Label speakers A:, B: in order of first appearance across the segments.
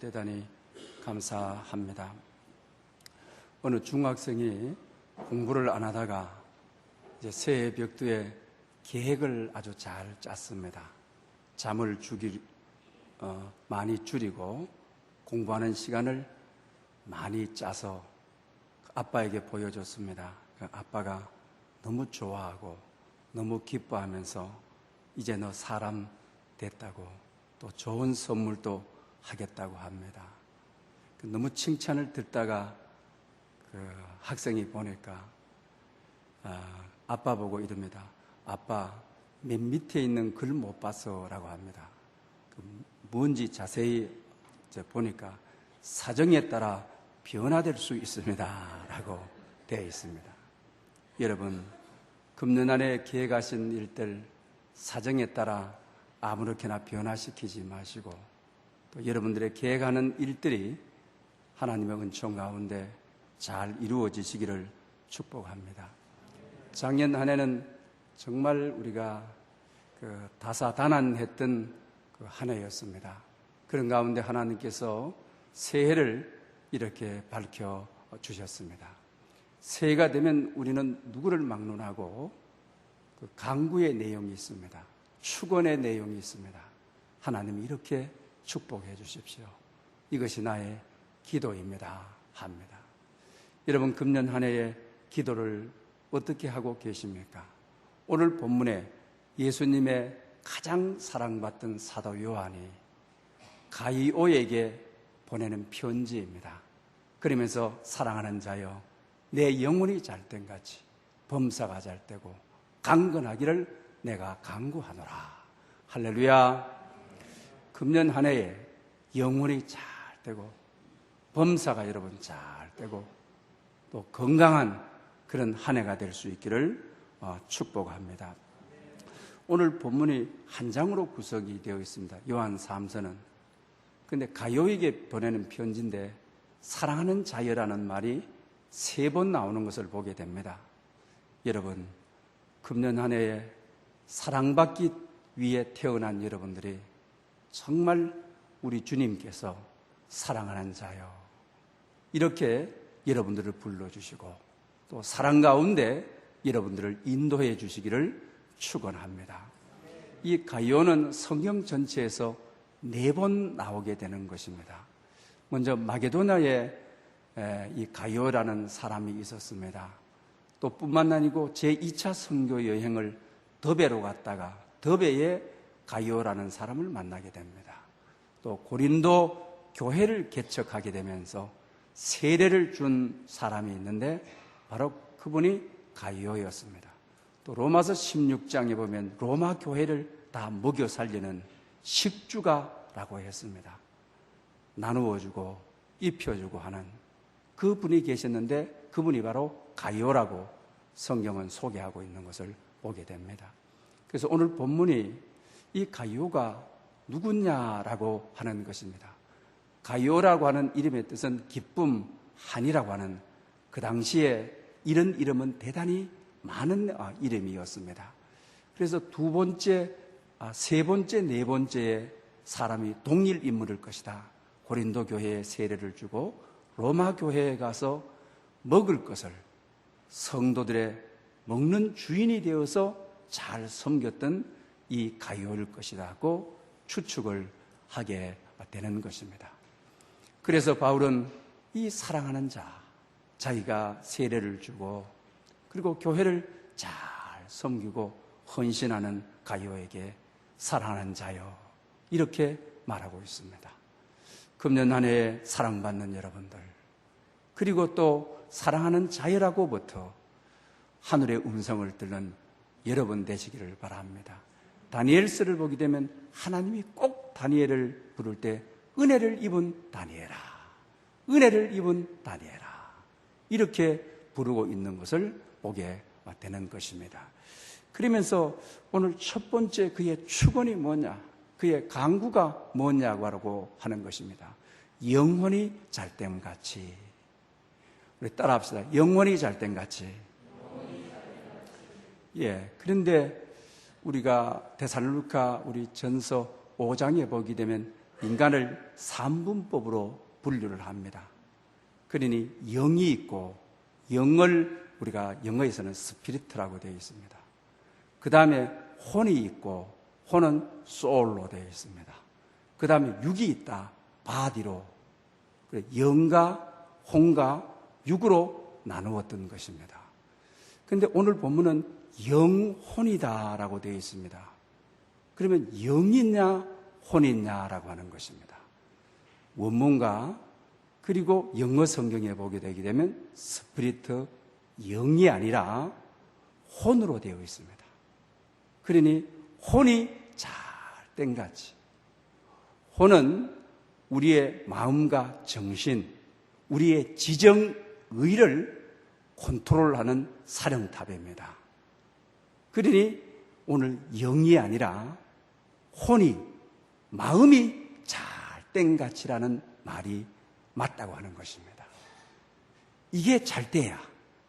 A: 대단히 감사합니다. 어느 중학생이 공부를 안 하다가 이제 새해 벽두에 계획을 아주 잘 짰습니다. 잠을 많이 줄이고 공부하는 시간을 많이 짜서 아빠에게 보여줬습니다. 아빠가 너무 좋아하고 너무 기뻐하면서 이제 너 사람 됐다고 또 좋은 선물도 하겠다고 합니다. 너무 칭찬을 듣다가 그 학생이 보니까 아빠 보고 이럽니다. 아빠 맨 밑에 있는 글 못 봤어 라고 합니다. 뭔지 자세히 보니까 사정에 따라 변화될 수 있습니다 라고 되어 있습니다. 여러분, 금년 안에 계획하신 일들 사정에 따라 아무렇게나 변화시키지 마시고 또 여러분들의 계획하는 일들이 하나님의 은총 가운데 잘 이루어지시기를 축복합니다. 작년 한 해는 정말 우리가 다사다난했던 한 해였습니다. 그런 가운데 하나님께서 새해를 이렇게 밝혀주셨습니다. 새해가 되면 우리는 누구를 막론하고 간구의 내용이 있습니다. 축원의 내용이 있습니다. 하나님이 이렇게 축복해 주십시오. 이것이 나의 기도입니다. 합니다. 여러분, 금년 한 해의 기도를 어떻게 하고 계십니까? 오늘 본문에 예수님의 가장 사랑받던 사도 요한이 가이오에게 보내는 편지입니다. 그러면서 사랑하는 자여, 내 영혼이 잘된 같이 범사가 잘되고 강건하기를 내가 간구하노라. 할렐루야. 금년 한 해에 영혼이 잘되고 범사가 여러분 잘되고 또 건강한 그런 한 해가 될 수 있기를 축복합니다. 오늘 본문이 한 장으로 구성이 되어 있습니다. 요한 3서는. 근데 가요에게 보내는 편지인데 사랑하는 자여라는 말이 3번 나오는 것을 보게 됩니다. 여러분, 금년 한 해에 사랑받기 위해 태어난 여러분들이 정말 우리 주님께서 사랑하는 자여 이렇게 여러분들을 불러주시고 또 사랑 가운데 여러분들을 인도해 주시기를 축원합니다. 이 가이오는 성경 전체에서 4번 나오게 되는 것입니다. 먼저 마게도냐에 이 가이오라는 사람이 있었습니다. 또 뿐만 아니고 제2차 선교 여행을 더베로 갔다가 더베에 가이오라는 사람을 만나게 됩니다. 또 고린도 교회를 개척하게 되면서 세례를 준 사람이 있는데 바로 그분이 가이오였습니다. 또 로마서 16장에 보면 로마 교회를 다 먹여 살리는 식주가라고 했습니다. 나누어주고 입혀주고 하는 그분이 계셨는데 그분이 바로 가이오라고 성경은 소개하고 있는 것을 보게 됩니다. 그래서 오늘 본문이 이 가이오가 누구냐라고 하는 것입니다. 가이오라고 하는 이름의 뜻은 기쁨, 한이라고 하는 그 당시에 이런 이름은 대단히 많은 이름이었습니다. 그래서 2번째, 3번째, 4번째에 사람이 동일 인물일 것이다. 고린도 교회에 세례를 주고 로마 교회에 가서 먹을 것을 성도들의 먹는 주인이 되어서 잘 섬겼던 이 가이오일 것이라고 추측을 하게 되는 것입니다. 그래서 바울은 이 사랑하는 자기가 세례를 주고 그리고 교회를 잘 섬기고 헌신하는 가이오에게 사랑하는 자여 이렇게 말하고 있습니다. 금년 한 해에 사랑받는 여러분들 그리고 또 사랑하는 자여라고부터 하늘의 음성을 듣는 여러분 되시기를 바랍니다. 다니엘서를 보게 되면 하나님이 꼭 다니엘을 부를 때 은혜를 입은 다니엘아, 은혜를 입은 다니엘아 이렇게 부르고 있는 것을 보게 되는 것입니다. 그러면서 오늘 첫 번째 그의 축원이 뭐냐, 그의 간구가 뭐냐고 하는 것입니다. 영혼이 잘됨 같이. 우리 따라 합시다. 영혼이 잘됨 같이. 예. 그런데 우리가 데살로니가 우리 전서 5장에 보게 되면 인간을 3분법으로 분류를 합니다. 그러니 영이 있고, 영을 우리가 영어에서는 스피리트라고 되어 있습니다. 그 다음에 혼이 있고, 혼은 소울로 되어 있습니다. 그 다음에 육이 있다, 바디로. 영과 혼과 육으로 나누었던 것입니다. 그런데 오늘 본문은 영혼이다라고 되어 있습니다. 그러면 영이냐 혼이냐라고 하는 것입니다. 원문과 그리고 영어 성경에 보게 되게 되면 스피리트, 영이 아니라 혼으로 되어 있습니다. 그러니 혼이 잘 땡같이, 혼은 우리의 마음과 정신, 우리의 지정의를 컨트롤하는 사령탑입니다. 그러니 오늘 영이 아니라 혼이, 마음이 잘 땡같이라는 말이 맞다고 하는 것입니다. 이게 잘 돼야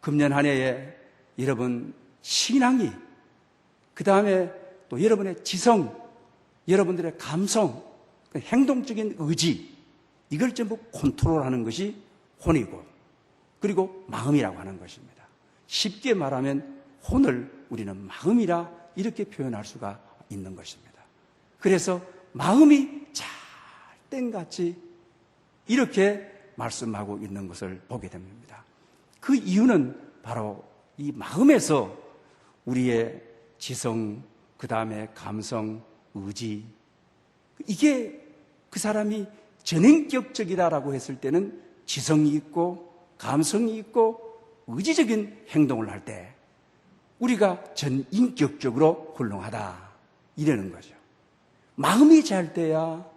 A: 금년 한 해에 여러분 신앙이, 그 다음에 또 여러분의 지성, 여러분들의 감성, 행동적인 의지, 이걸 전부 컨트롤하는 것이 혼이고, 그리고 마음이라고 하는 것입니다. 쉽게 말하면 혼을 우리는 마음이라 이렇게 표현할 수가 있는 것입니다. 그래서 마음이 잘 땡같이 이렇게 말씀하고 있는 것을 보게 됩니다. 그 이유는 바로 이 마음에서 우리의 지성, 그 다음에 감성, 의지, 이게 그 사람이 전인격적이다라고 했을 때는 지성이 있고 감성이 있고 의지적인 행동을 할 때 우리가 전인격적으로 훌륭하다 이러는 거죠. 마음이 잘 돼야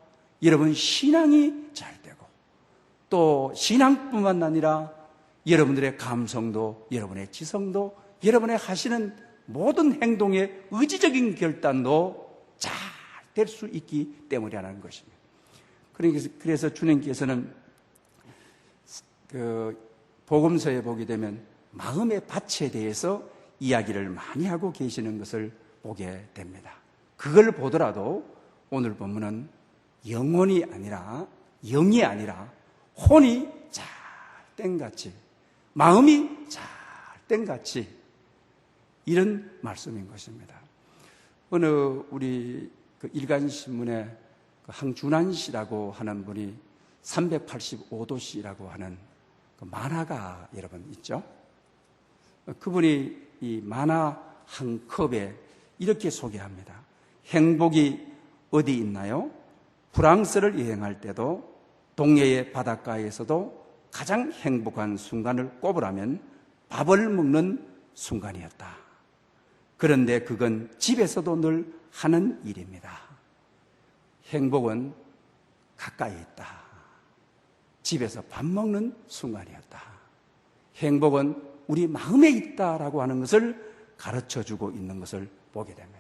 A: 여러분 신앙이 잘 되고, 또 신앙뿐만 아니라 여러분들의 감성도, 여러분의 지성도, 여러분의 하시는 모든 행동의 의지적인 결단도 잘 될 수 있기 때문이라는 것입니다. 그래서 주님께서는 복음서에 보게 되면 마음의 밭에 대해서 이야기를 많이 하고 계시는 것을 보게 됩니다. 그걸 보더라도 오늘 본문은 영혼이 아니라, 영이 아니라 혼이 잘 땡같이, 마음이 잘 땡같이 이런 말씀인 것입니다. 어느 우리 일간신문에 항준환 씨라고 하는 분이 385도씨라고 하는 만화가 여러분 있죠? 그분이 이 만화 한 컵에 이렇게 소개합니다. 행복이 어디 있나요? 프랑스를 여행할 때도 동해의 바닷가에서도 가장 행복한 순간을 꼽으라면 밥을 먹는 순간이었다. 그런데 그건 집에서도 늘 하는 일입니다. 행복은 가까이 있다. 집에서 밥 먹는 순간이었다. 행복은 우리 마음에 있다라고 하는 것을 가르쳐주고 있는 것을 보게 됩니다.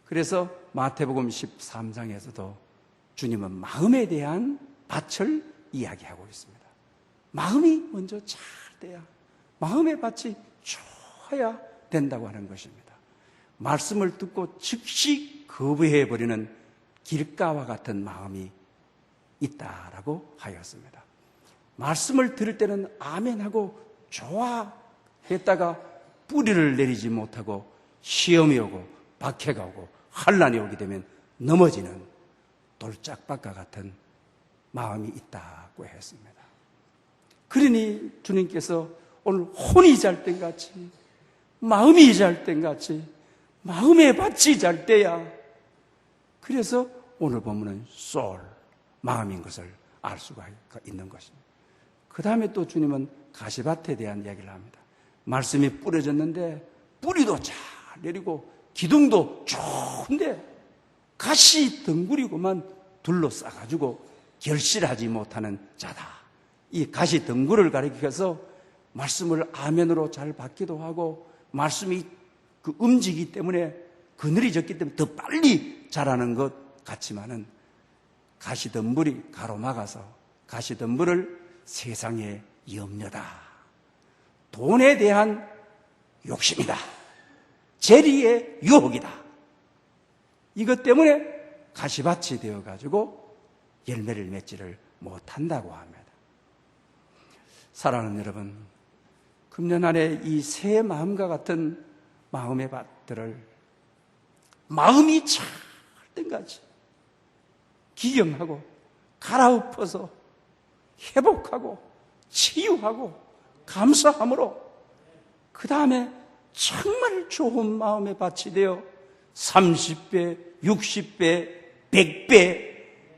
A: 그래서 마태복음 13장에서도 주님은 마음에 대한 밭을 이야기하고 있습니다. 마음이 먼저 잘 돼야, 마음의 밭이 좋아야 된다고 하는 것입니다. 말씀을 듣고 즉시 거부해버리는 길가와 같은 마음이 있다라고 하였습니다. 말씀을 들을 때는 아멘하고 좋아했다가 뿌리를 내리지 못하고 시험이 오고 박해가 오고 환난이 오게 되면 넘어지는 돌짝밭과 같은 마음이 있다고 했습니다. 그러니 주님께서 오늘 혼이 잘 땐 같이, 마음이 잘 땐 같이, 마음의 밭이 잘 때야. 그래서 오늘 보면은 soul, 마음인 것을 알 수가 있는 것입니다. 그 다음에 또 주님은 가시밭에 대한 이야기를 합니다. 말씀이 뿌려졌는데 뿌리도 잘 내리고 기둥도 좋은데 가시 덩굴이고만 둘러싸가지고 결실하지 못하는 자다. 이 가시 덩굴을 가리켜서 말씀을 아멘으로 잘 받기도 하고 말씀이 움직이기 때문에 그늘이 졌기 때문에 더 빨리 자라는 것 같지만은 가시덤불이 가로막아서 가시덤불을 세상의 염려다. 돈에 대한 욕심이다. 재리의 유혹이다. 이것 때문에 가시밭이 되어가지고 열매를 맺지를 못한다고 합니다. 사랑하는 여러분, 금년 안에 이 새 마음과 같은 마음의 밭들을 마음이 찰 때까지 기경하고 갈아엎어서 회복하고 치유하고 감사함으로 그 다음에 정말 좋은 마음의 밭이 되어 30배, 60배, 100배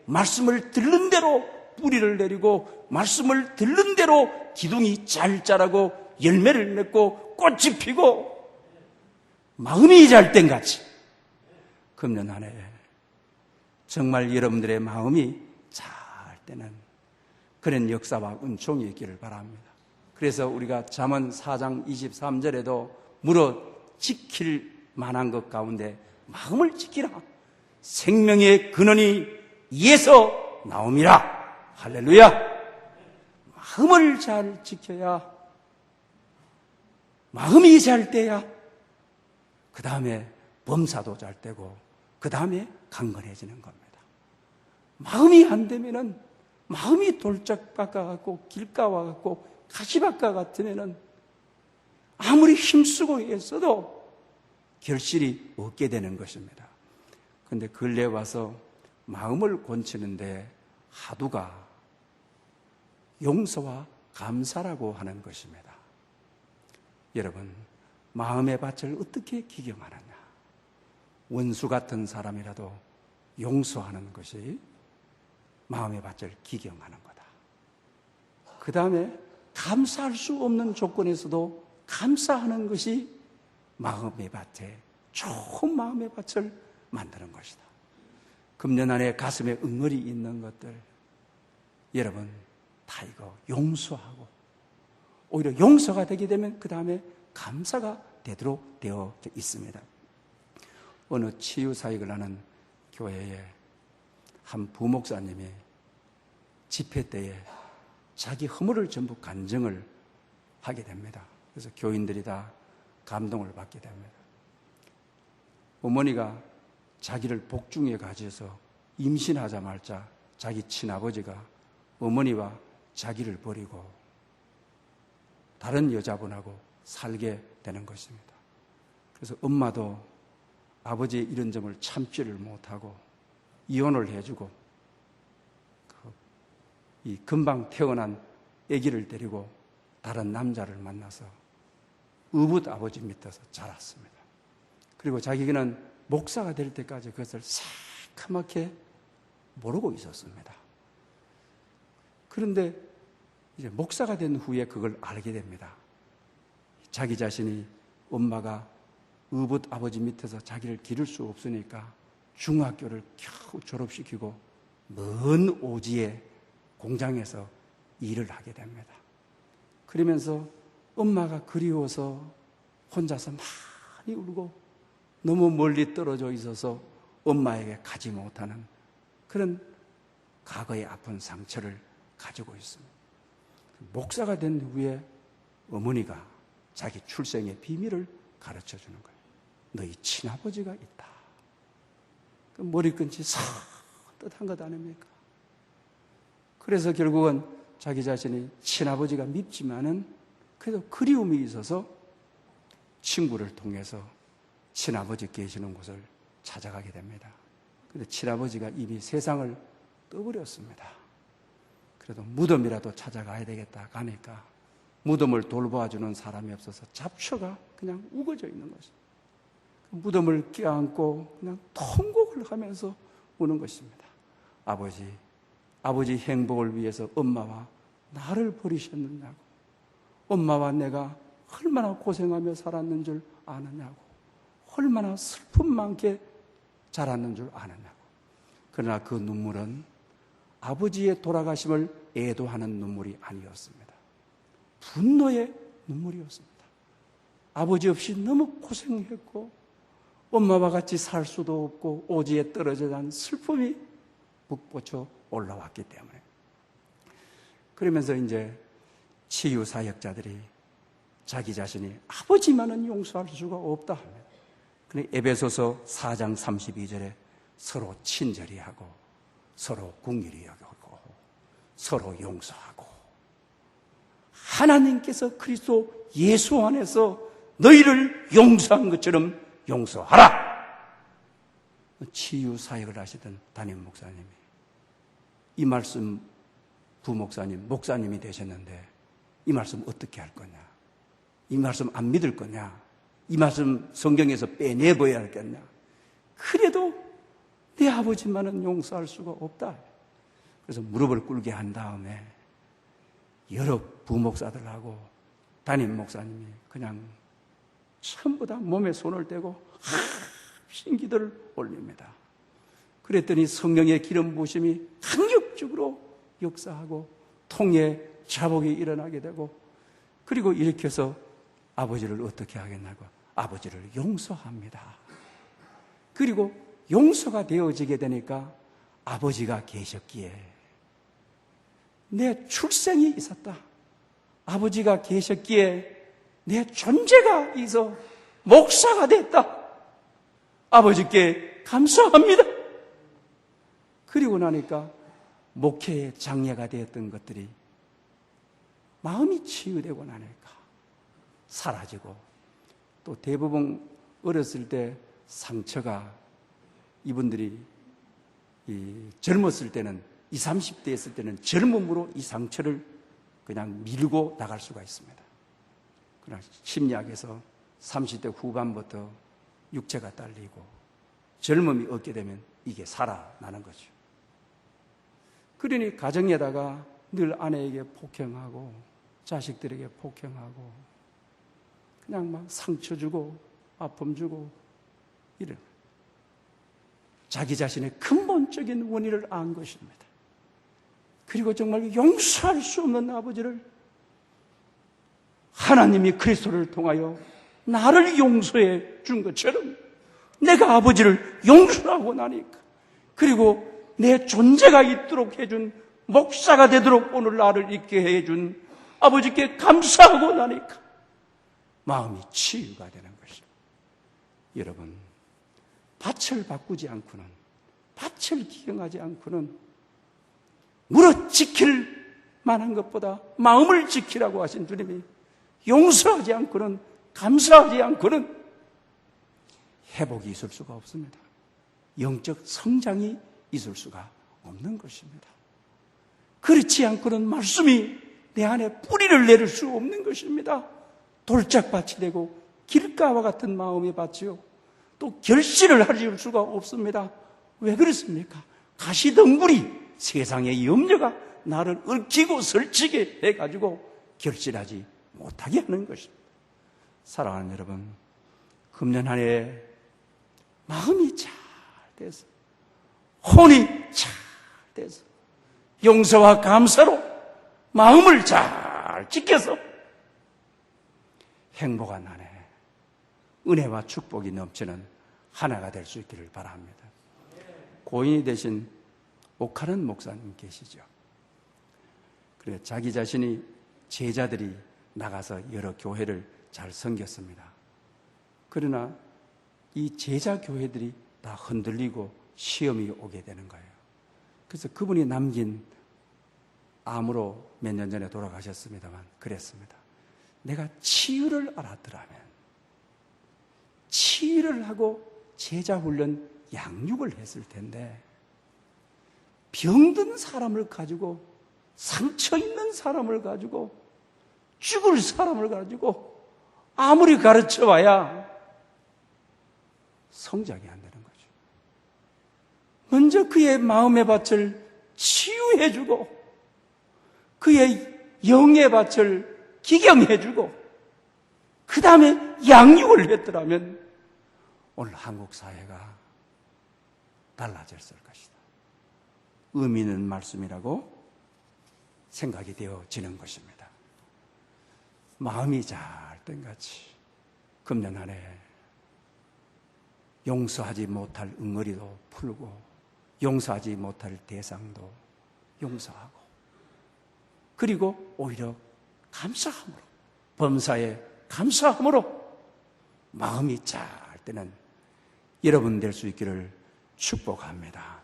A: 말씀을 들은 대로 뿌리를 내리고 말씀을 들은 대로 기둥이 잘 자라고 열매를 맺고 꽃이 피고 마음이 잘 땐 같이 금년 한 해 정말 여러분들의 마음이 잘 때는 그런 역사와 은총이 있기를 바랍니다. 그래서 우리가 잠언 4장 23절에도 물어 지킬 만한 것 가운데 마음을 지키라. 생명의 근원이 이에서 나옴이라. 할렐루야. 마음을 잘 지켜야, 마음이 잘 돼야 그 다음에 범사도 잘 되고 그 다음에 강건해지는 겁니다. 마음이 안 되면은, 마음이 돌짝밭과 같고 길가와 같고 가시밭과 같으면은 아무리 힘쓰고 애써도 결실이 없게 되는 것입니다. 그런데 근래에 와서 마음을 고치는데 하두가 용서와 감사라고 하는 것입니다. 여러분, 마음의 밭을 어떻게 기경하느냐? 원수 같은 사람이라도 용서하는 것이 마음의 밭을 기경하는 거다. 그 다음에 감사할 수 없는 조건에서도 감사하는 것이 마음의 밭에, 좋은 마음의 밭을 만드는 것이다. 금년 안에 가슴에 응어리 있는 것들, 여러분 다 이거 용서하고, 오히려 용서가 되게 되면 그 다음에 감사가 되도록 되어 있습니다. 어느 치유사역을 하는 교회에 한 부목사님이 집회 때에 자기 허물을 전부 간증을 하게 됩니다. 그래서 교인들이 다 감동을 받게 됩니다. 어머니가 자기를 복중에 가져서 임신하자마자 자기 친아버지가 어머니와 자기를 버리고 다른 여자분하고 살게 되는 것입니다. 그래서 엄마도 아버지의 이런 점을 참지를 못하고 이혼을 해주고 이 금방 태어난 아기를 데리고 다른 남자를 만나서 의붓 아버지 밑에서 자랐습니다. 그리고 자기는 목사가 될 때까지 그것을 새카맣게 모르고 있었습니다. 그런데 이제 목사가 된 후에 그걸 알게 됩니다. 자기 자신이 엄마가 의붓 아버지 밑에서 자기를 기를 수 없으니까 중학교를 겨우 졸업시키고 먼 오지에 공장에서 일을 하게 됩니다. 그러면서 엄마가 그리워서 혼자서 많이 울고 너무 멀리 떨어져 있어서 엄마에게 가지 못하는 그런 과거의 아픈 상처를 가지고 있습니다. 목사가 된 후에 어머니가 자기 출생의 비밀을 가르쳐 주는 거예요. 너희 친아버지가 있다. 그 머리끈이 산뜻한 것 아닙니까? 그래서 결국은 자기 자신이 친아버지가 밉지만은 그래도 그리움이 있어서 친구를 통해서 친아버지 계시는 곳을 찾아가게 됩니다. 그런데 친아버지가 이미 세상을 떠버렸습니다. 그래도 무덤이라도 찾아가야 되겠다 가니까 무덤을 돌봐주는 사람이 없어서 잡초가 그냥 우거져 있는 것입니다. 무덤을 껴안고 그냥 통곡을 하면서 우는 것입니다. 아버지 행복을 위해서 엄마와 나를 버리셨느냐고, 엄마와 내가 얼마나 고생하며 살았는 줄 아느냐고, 얼마나 슬픔 많게 자랐는 줄 아느냐고. 그러나 그 눈물은 아버지의 돌아가심을 애도하는 눈물이 아니었습니다. 분노의 눈물이었습니다. 아버지 없이 너무 고생했고 엄마와 같이 살 수도 없고 오지에 떨어져 간 슬픔이 북돋쳐 올라왔기 때문에. 그러면서 이제 치유 사역자들이 자기 자신이 아버지만은 용서할 수가 없다 합니다. 그런데 에베소서 4장 32절에 서로 친절히 하고 서로 긍휼히 여기고 서로 용서하고 하나님께서 그리스도 예수 안에서 너희를 용서한 것처럼 용서하라. 치유 사역을 하시던 담임 목사님이 이 말씀 부목사님, 목사님이 되셨는데 이 말씀 어떻게 할 거냐? 이 말씀 안 믿을 거냐? 이 말씀 성경에서 빼내버려야 할겠냐? 그래도 내 아버지만은 용서할 수가 없다. 그래서 무릎을 꿇게 한 다음에 여러 부목사들하고 담임 목사님이 그냥 전부 다 몸에 손을 대고 신기도를 올립니다. 그랬더니 성령의 기름 부으심이 강력적으로 역사하고 통해 자복이 일어나게 되고 그리고 이렇게 해서 아버지를 어떻게 하겠냐고 아버지를 용서합니다. 그리고 용서가 되어지게 되니까 아버지가 계셨기에 내 출생이 있었다. 아버지가 계셨기에 내 존재가 있어 목사가 됐다. 아버지께 감사합니다. 그리고 나니까 목회의 장애가 되었던 것들이 마음이 치유되고 나니까 사라지고 또 대부분 어렸을 때 상처가 이분들이 젊었을 때는 20, 30대 했을 때는 젊음으로 이 상처를 그냥 밀고 나갈 수가 있습니다. 그러나 심리학에서 30대 후반부터 육체가 딸리고 젊음이 얻게 되면 이게 살아나는 거죠. 그러니 가정에다가 늘 아내에게 폭행하고 자식들에게 폭행하고 그냥 막 상처 주고 아픔 주고 이런 자기 자신의 근본적인 원인을 안 것입니다. 그리고 정말 용서할 수 없는 아버지를 하나님이 그리스도를 통하여 나를 용서해 준 것처럼 내가 아버지를 용서하고 나니까 그리고 내 존재가 있도록 해준 목사가 되도록 오늘 나를 있게 해준 아버지께 감사하고 나니까 마음이 치유가 되는 것입니다. 여러분, 밭을 바꾸지 않고는 밭을 기경하지 않고는 무릇 지킬 만한 것보다 마음을 지키라고 하신 주님이 용서하지 않고는 감사하지 않고는 회복이 있을 수가 없습니다. 영적 성장이 있을 수가 없는 것입니다. 그렇지 않고는 말씀이 내 안에 뿌리를 내릴 수 없는 것입니다. 돌짝밭이 되고 길가와 같은 마음의 밭이요. 또 결실을 하실 수가 없습니다. 왜 그렇습니까? 가시덩굴이 세상의 염려가 나를 얽히고 설치게 해가지고 결실하지 못하게 하는 것입니다. 사랑하는 여러분, 금년 한 해 마음이 잘 돼서 혼이 잘 돼서 용서와 감사로 마음을 잘 지켜서 행복한 한 해, 은혜와 축복이 넘치는 하나가 될 수 있기를 바랍니다. 고인이 되신 옥하는 목사님 계시죠? 그래 자기 자신이 제자들이 나가서 여러 교회를 잘 섬겼습니다. 그러나 이 제자 교회들이 다 흔들리고 시험이 오게 되는 거예요. 그래서 그분이 남긴 암으로 몇 년 전에 돌아가셨습니다만 그랬습니다. 내가 치유를 알았더라면 치유를 하고 제자 훈련 양육을 했을 텐데 병든 사람을 가지고 상처 있는 사람을 가지고 죽을 사람을 가지고 아무리 가르쳐봐야 성장이 안 되는 거죠. 먼저 그의 마음의 밭을 치유해주고 그의 영의 밭을 기경해주고 그 다음에 양육을 했더라면 오늘 한국 사회가 달라졌을 것이다. 의미 있는 말씀이라고 생각이 되어지는 것입니다. 마음이 잘 된 같이 금년 한 해 용서하지 못할 응어리도 풀고 용서하지 못할 대상도 용서하고 그리고 오히려 감사함으로 범사에 감사함으로 마음이 잘 되는 여러분 될 수 있기를 축복합니다.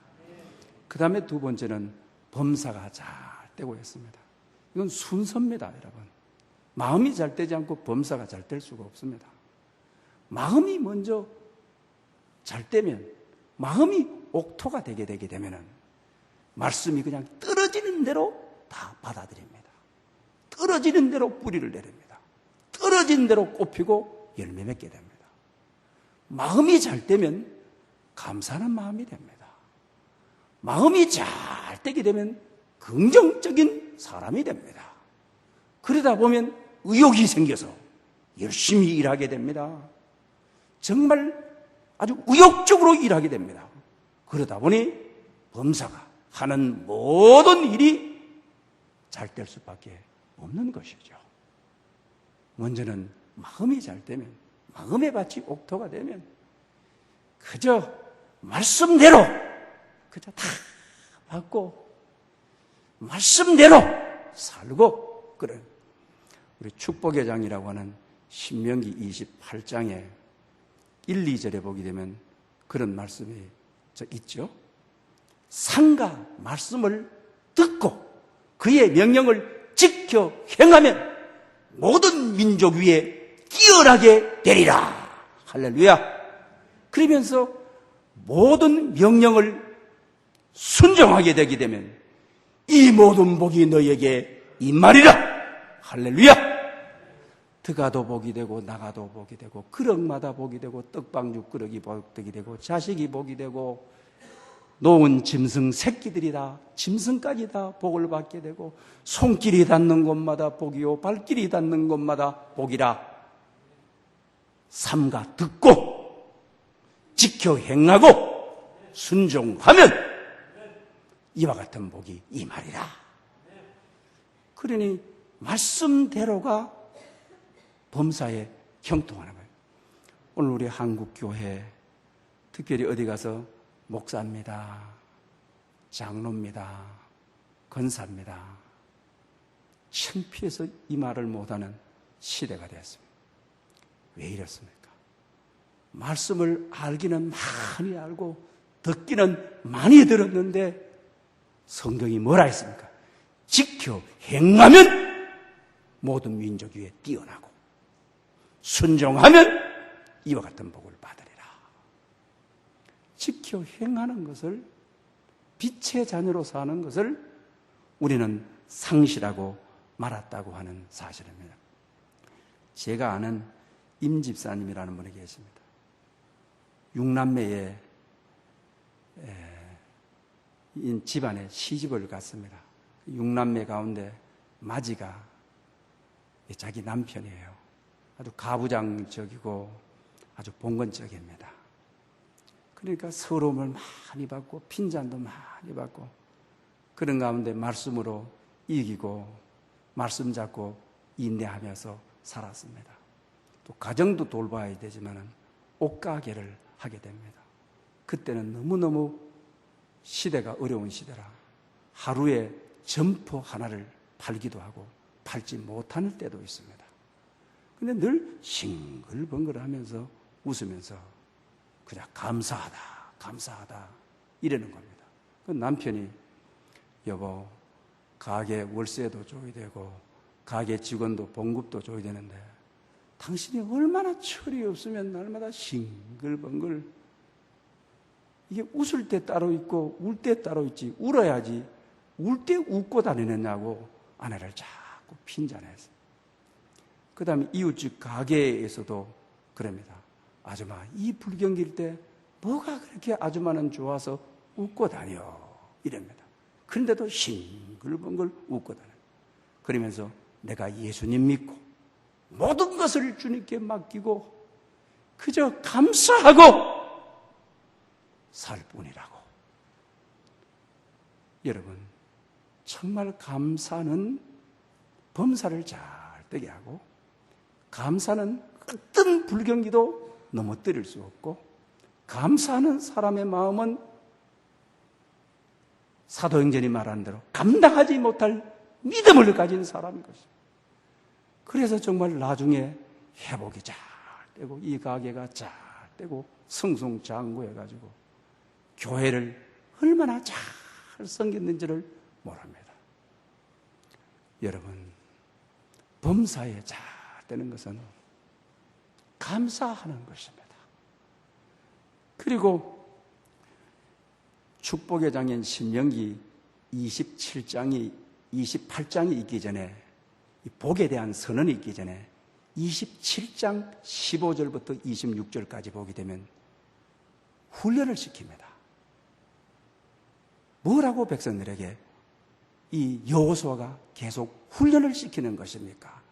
A: 그 다음에 두 번째는 범사가 잘 되고 했습니다. 이건 순서입니다, 여러분. 마음이 잘 되지 않고 범사가 잘 될 수가 없습니다. 마음이 먼저 잘 되면, 마음이 옥토가 되게 되면은 말씀이 그냥 떨어지는 대로 다 받아들입니다. 떨어지는 대로 뿌리를 내립니다. 떨어진 대로 꽃피고 열매 맺게 됩니다. 마음이 잘 되면 감사하는 마음이 됩니다. 마음이 잘 되게 되면 긍정적인 사람이 됩니다. 그러다 보면 의욕이 생겨서 열심히 일하게 됩니다. 정말 아주 의욕적으로 일하게 됩니다. 그러다 보니 범사가 하는 모든 일이 잘 될 수밖에 없는 것이죠. 먼저는 마음이 잘 되면, 마음의 밭이 옥토가 되면 그저 말씀대로 그저 다 받고 말씀대로 살고, 그래. 우리 축복의 장이라고 하는 신명기 28장에 1, 2절에 보게 되면 그런 말씀이 있죠. 상가 말씀을 듣고 그의 명령을 지켜 행하면 모든 민족 위에 뛰어나게 되리라. 할렐루야. 그러면서 모든 명령을 순종하게 되게 되면 이 모든 복이 너에게 임하리라. 할렐루야. 들어가도 복이 되고 나가도 복이 되고 그릇마다 복이 되고 떡방죽 그릇이 복이 되고 자식이 복이 되고 놓은 짐승 새끼들이 다 짐승까지 다 복을 받게 되고 손길이 닿는 곳마다 복이요 발길이 닿는 곳마다 복이라. 삼가 듣고 지켜 행하고 순종하면 이와 같은 복이 임하리라. 그러니 말씀대로가 범사에 형통하는 거예요. 오늘 우리 한국교회 특별히 어디 가서 목사입니다, 장로입니다, 권사입니다, 창피해서 이 말을 못하는 시대가 되었습니다. 왜 이렇습니까? 말씀을 알기는 많이 알고 듣기는 많이 들었는데 성경이 뭐라 했습니까? 지켜 행하면 모든 민족 위에 뛰어나고 순종하면 이와 같은 복을 받으리라. 지켜 행하는 것을, 빛의 자녀로 사는 것을 우리는 상실하고 말았다고 하는 사실입니다. 제가 아는 임 집사님이라는 분이 계십니다. 6남매의 집안에 시집을 갔습니다. 6남매 가운데 마지가 자기 남편이에요. 아주 가부장적이고 아주 봉건적입니다. 그러니까 서러움을 많이 받고 핀잔도 많이 받고 그런 가운데 말씀으로 이기고 말씀 잡고 인내하면서 살았습니다. 또 가정도 돌봐야 되지만 옷가게를 하게 됩니다. 그때는 너무너무 시대가 어려운 시대라 하루에 점포 하나를 팔기도 하고 팔지 못하는 때도 있습니다. 근데 늘 싱글벙글하면서 웃으면서 그냥 감사하다, 감사하다 이러는 겁니다. 그 남편이 여보, 가게 월세도 줘야 되고 가게 직원도 봉급도 줘야 되는데 당신이 얼마나 철이 없으면 날마다 싱글벙글, 이게 웃을 때 따로 있고 울 때 따로 있지, 울어야지 울 때 웃고 다니느냐고 아내를 자꾸 핀잔했어요. 그 다음에 이웃집 가게에서도 그럽니다. 아줌마, 이 불경기일 때 뭐가 그렇게 아줌마는 좋아서 웃고 다녀 이랍니다. 그런데도 싱글벙글 웃고 다녀. 그러면서 내가 예수님 믿고 모든 것을 주님께 맡기고 그저 감사하고 살 뿐이라고. 여러분, 정말 감사는 범사를 잘 되게 하고, 감사는 어떤 불경기도 넘어뜨릴 수 없고, 감사하는 사람의 마음은 사도행전이 말하는 대로 감당하지 못할 믿음을 가진 사람인 것입니다. 그래서 정말 나중에 회복이 잘 되고 이 가게가 잘 되고 성송장구해가지고 교회를 얼마나 잘 섬겼는지를 모릅니다. 여러분, 범사에 잘 되는 것은 감사하는 것입니다. 그리고 축복의 장인 신명기 28장이 있기 전에, 이 복에 대한 선언이 있기 전에 27장 15절부터 26절까지 보게 되면 훈련을 시킵니다. 뭐라고 백성들에게 이 여호수아가 계속 훈련을 시키는 것입니까?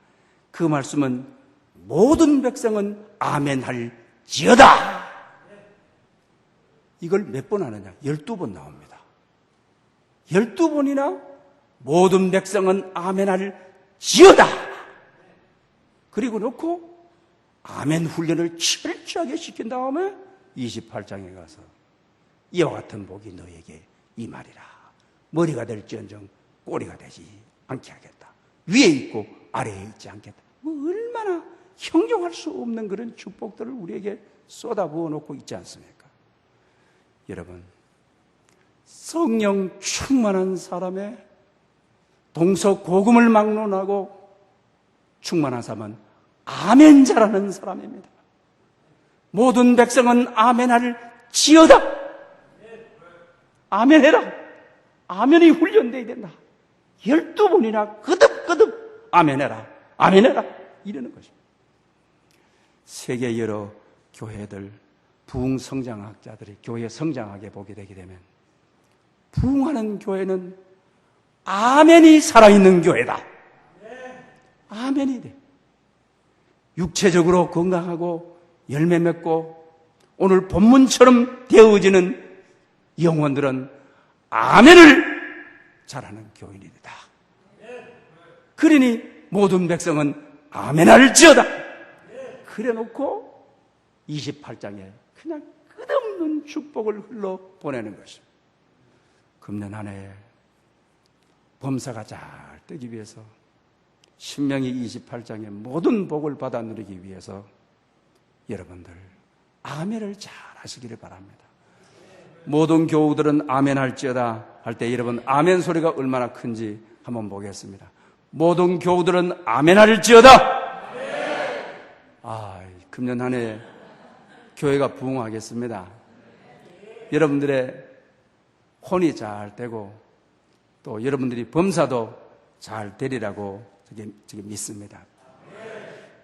A: 그 말씀은 모든 백성은 아멘할지어다. 이걸 몇 번 하느냐? 12번 나옵니다. 12번이나 모든 백성은 아멘할지어다. 그리고 놓고 아멘 훈련을 철저하게 시킨 다음에 28장에 가서 이와 같은 복이 너에게 임하리라. 머리가 될지언정 꼬리가 되지 않게 하겠다. 위에 있고 아래에 있지 않겠다. 뭐 얼마나 형용할 수 없는 그런 축복들을 우리에게 쏟아부어 놓고 있지 않습니까? 여러분, 성령 충만한 사람의 동서고금을 막론하고 충만한 사람은 아멘자라는 사람입니다. 모든 백성은 아멘할지어다. 아멘해라. 아멘이 훈련되어야 된다. 12번이나 거듭거듭 아멘해라. 아멘해라. 이러는 것입니다. 세계 여러 교회들, 부흥성장학자들이 교회 성장하게 보게 되게 되면 부흥하는 교회는 아멘이 살아있는 교회다. 아멘이 돼. 육체적으로 건강하고 열매 맺고 오늘 본문처럼 되어지는 영혼들은 아멘을 잘하는 교인이다. 그러니 모든 백성은 아멘할지어다. 그래 놓고 28장에 그냥 끝없는 축복을 흘러 보내는 것입니다. 금년 한 해에 범사가 잘 되기 위해서 신명기 28장의 모든 복을 받아 누리기 위해서 여러분들 아멘을 잘 하시기를 바랍니다. 모든 교우들은 아멘할지어다 할 때 여러분 아멘 소리가 얼마나 큰지 한번 보겠습니다. 모든 교우들은 아멘할지어다. 금년 한 해 교회가 부흥하겠습니다. 여러분들의 혼이 잘 되고 또 여러분들이 범사도 잘 되리라고 저기 믿습니다.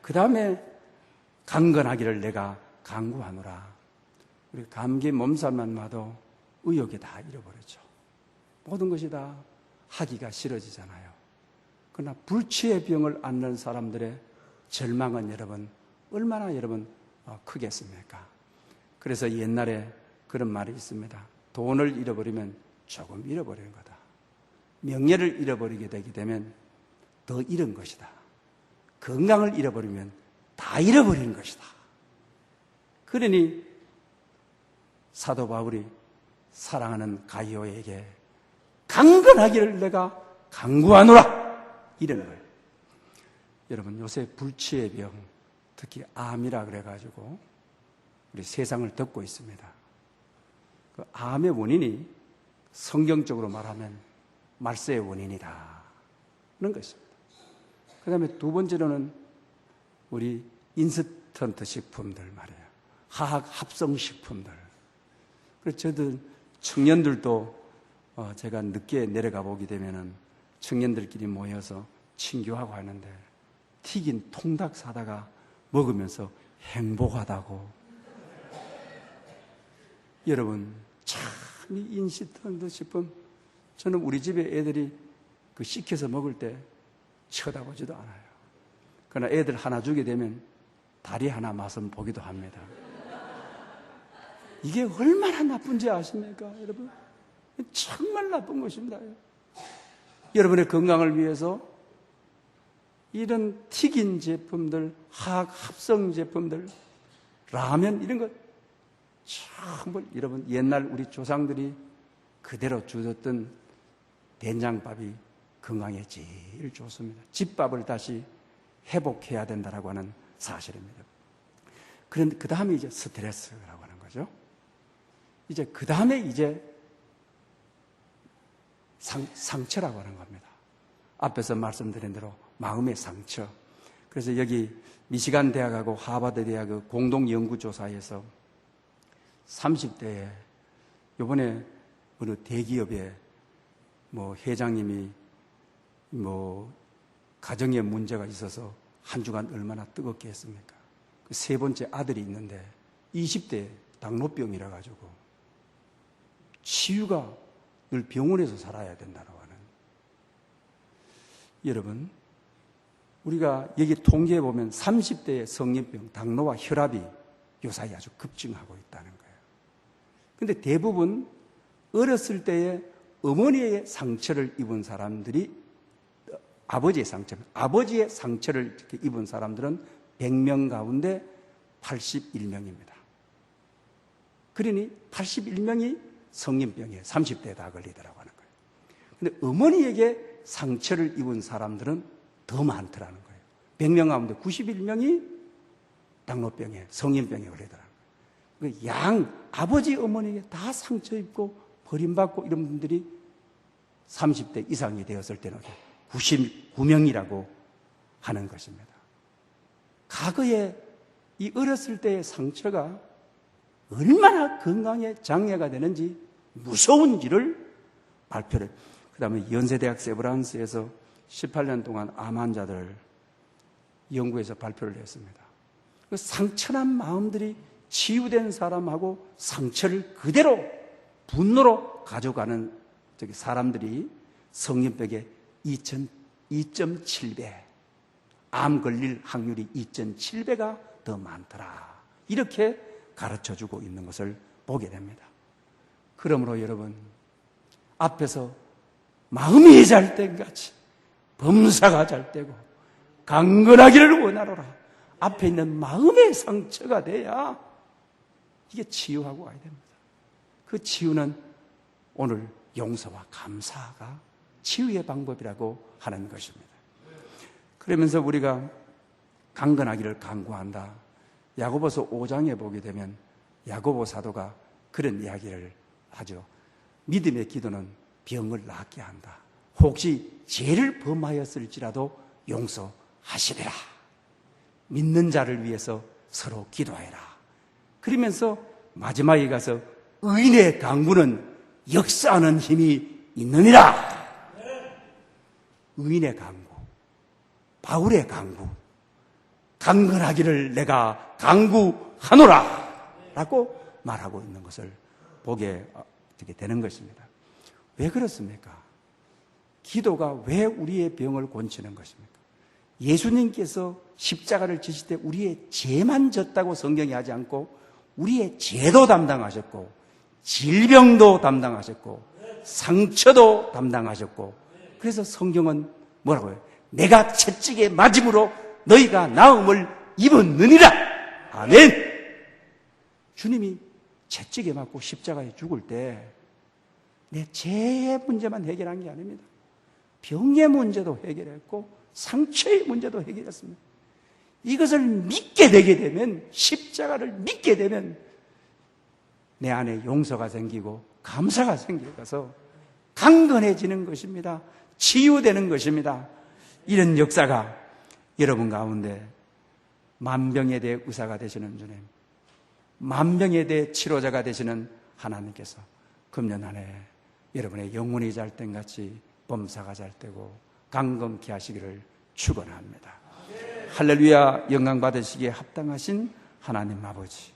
A: 그 다음에 강건하기를 내가 간구하노라. 우리 감기 몸살만 봐도 의욕이 다 잃어버렸죠. 모든 것이 다 하기가 싫어지잖아요. 그러나 불치의 병을 앓는 사람들의 절망은 여러분 얼마나 여러분 크겠습니까? 그래서 옛날에 그런 말이 있습니다. 돈을 잃어버리면 조금 잃어버리는 거다. 명예를 잃어버리게 되게 되면 더 잃은 것이다. 건강을 잃어버리면 다 잃어버리는 것이다. 그러니 사도 바울이 사랑하는 가이오에게 강건하기를 내가 간구하노라 이러는 거예요. 여러분 요새 불치의 병, 특히 암이라 그래가지고 우리 세상을 덮고 있습니다. 그 암의 원인이 성경적으로 말하면 말세의 원인이다 그런 것입니다. 그 다음에 두 번째로는 우리 인스턴트 식품들 말이에요. 화학 합성 식품들. 그래서 저들 청년들도 제가 늦게 내려가 보게 되면은 청년들끼리 모여서 친교하고 하는데 튀긴 통닭 사다가 먹으면서 행복하다고. 여러분 참 이 인스턴트 식품 저는 우리 집에 애들이 그 시켜서 먹을 때 쳐다보지도 않아요. 그러나 애들 하나 주게 되면 다리 하나 맛은 보기도 합니다. 이게 얼마나 나쁜지 아십니까, 여러분? 정말 나쁜 것입니다. 여러분의 건강을 위해서 이런 튀긴 제품들, 화학 합성 제품들, 라면 이런 것 정말 여러분 옛날 우리 조상들이 그대로 주셨던 된장밥이 건강에 제일 좋습니다. 집밥을 다시 회복해야 된다라고 하는 사실입니다. 그런데 그 다음에 이제 스트레스라고 하는 거죠. 이제 그 다음에 이제 상처라고 하는 겁니다. 앞에서 말씀드린 대로 마음의 상처. 그래서 여기 미시간 대학하고 하버드 대학의 공동 연구조사에서 30대에 이번에 어느 대기업의 회장님이 가정에 문제가 있어서 한 주간 얼마나 뜨겁게 했습니까? 그 세 번째 아들이 있는데 20대 당뇨병이라 가지고 치유가 늘 병원에서 살아야 된다고 하는. 여러분, 우리가 여기 통계에 보면 30대의 성인병, 당뇨와 혈압이 요사이 아주 급증하고 있다는 거예요. 근데 대부분 어렸을 때에 어머니의 상처를 입은 사람들이 아버지의 상처를 입은 사람들은 100명 가운데 81명입니다. 그러니 81명이 성인병에 30대에 다 걸리더라고 하는 거예요. 근데 어머니에게 상처를 입은 사람들은 더 많더라는 거예요. 100명 가운데 91명이 당뇨병에, 성인병에 걸리더라고요. 아버지, 어머니에게 다 상처 입고 버림받고 이런 분들이 30대 이상이 되었을 때는 99명이라고 하는 것입니다. 과거에 이 어렸을 때의 상처가 얼마나 건강에 장애가 되는지 무서운지를 발표를. 그 다음에 연세대학 세브란스에서 18년 동안 암 환자들 연구해서 발표를 했습니다. 그 상처난 마음들이 치유된 사람하고 상처를 그대로 분노로 가져가는 사람들이 성인병의 2.7배, 암 걸릴 확률이 2.7배가 더 많더라. 이렇게 가르쳐주고 있는 것을 보게 됩니다. 그러므로 여러분, 앞에서 마음이 잘 땐 같이 범사가 잘 되고 강건하기를 원하노라. 앞에 있는 마음의 상처가 돼야 이게 치유하고 와야 됩니다. 그 치유는 오늘 용서와 감사가 치유의 방법이라고 하는 것입니다. 그러면서 우리가 강건하기를 간구한다. 야고보서 5장에 보게 되면 야고보 사도가 그런 이야기를 하죠. 믿음의 기도는 병을 낫게 한다. 혹시 죄를 범하였을지라도 용서하시리라. 믿는 자를 위해서 서로 기도해라. 그러면서 마지막에 가서 의인의 강구는 역사하는 힘이 있느니라. 의인의 강구, 바울의 강구, 강건하기를 내가 강구하노라 라고 말하고 있는 것을 보게 되는 것입니다. 왜 그렇습니까? 기도가 왜 우리의 병을 고치는 것입니까? 예수님께서 십자가를 지실 때 우리의 죄만 졌다고 성경이 하지 않고 우리의 죄도 담당하셨고 질병도 담당하셨고 상처도 담당하셨고, 그래서 성경은 뭐라고 해요? 내가 채찍에 맞음으로 너희가 나음을 입었느니라. 아멘. 주님이 채찍에 맞고 십자가에 죽을 때 내 죄의 문제만 해결한 게 아닙니다. 병의 문제도 해결했고 상처의 문제도 해결했습니다. 이것을 믿게 되게 되면, 십자가를 믿게 되면 내 안에 용서가 생기고 감사가 생겨서 강건해지는 것입니다. 치유되는 것입니다. 이런 역사가 여러분 가운데 만병에 대해 의사가 되시는 주님, 만병에 대해 치료자가 되시는 하나님께서 금년 안에 여러분의 영혼이 잘 땐 같이 범사가 잘 되고 강건케 하시기를 축원합니다. 할렐루야. 영광 받으시기에 합당하신 하나님 아버지,